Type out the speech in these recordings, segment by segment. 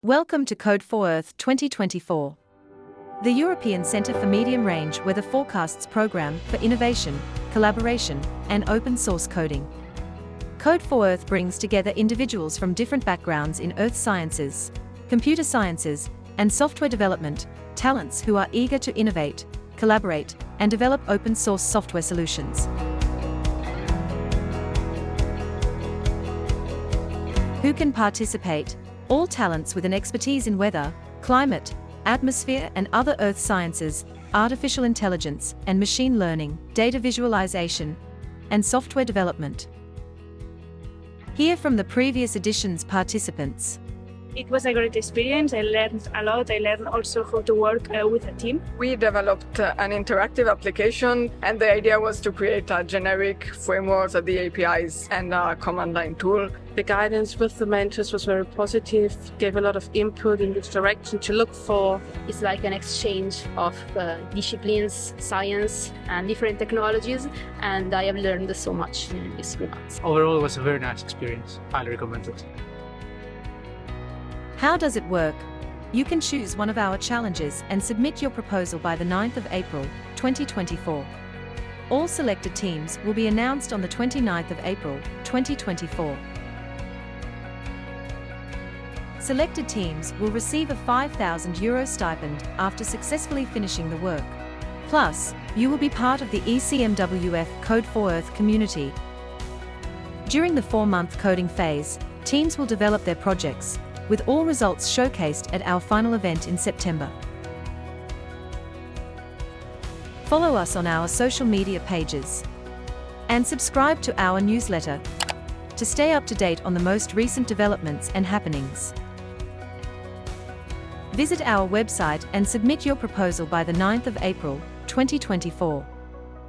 Welcome to Code for Earth 2024, the European Centre for Medium-Range Weather Forecasts Programme for Innovation, Collaboration, and Open Source Coding. Code for Earth brings together individuals from different backgrounds in earth sciences, computer sciences, and software development, talents who are eager to innovate, collaborate, and develop open source software solutions. Who can participate? All talents with an expertise in weather, climate, atmosphere and other earth sciences, artificial intelligence and machine learning, data visualization, and software development. Hear from the previous edition's participants. It was a great experience. I learned a lot. I learned also how to work with a team. We developed an interactive application, and the idea was to create a generic framework of the APIs and a command line tool. The guidance with the mentors was very positive, gave a lot of input in which direction to look for. It's like an exchange of disciplines, science, and different technologies, and I have learned so much in these 3 months. Overall, it was a very nice experience. Highly recommend it. How does it work? You can choose one of our challenges and submit your proposal by the 9th of April, 2024. All selected teams will be announced on the 29th of April, 2024. Selected teams will receive a €5,000 stipend after successfully finishing the work. Plus, you will be part of the ECMWF Code for Earth community. During the 4-month coding phase, teams will develop their projects, with all results showcased at our final event in September. Follow us on our social media pages and subscribe to our newsletter to stay up to date on the most recent developments and happenings. Visit our website and submit your proposal by the 9th of April, 2024.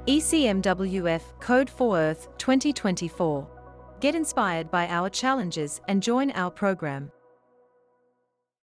ECMWF Code for Earth 2024. Get inspired by our challenges and join our program.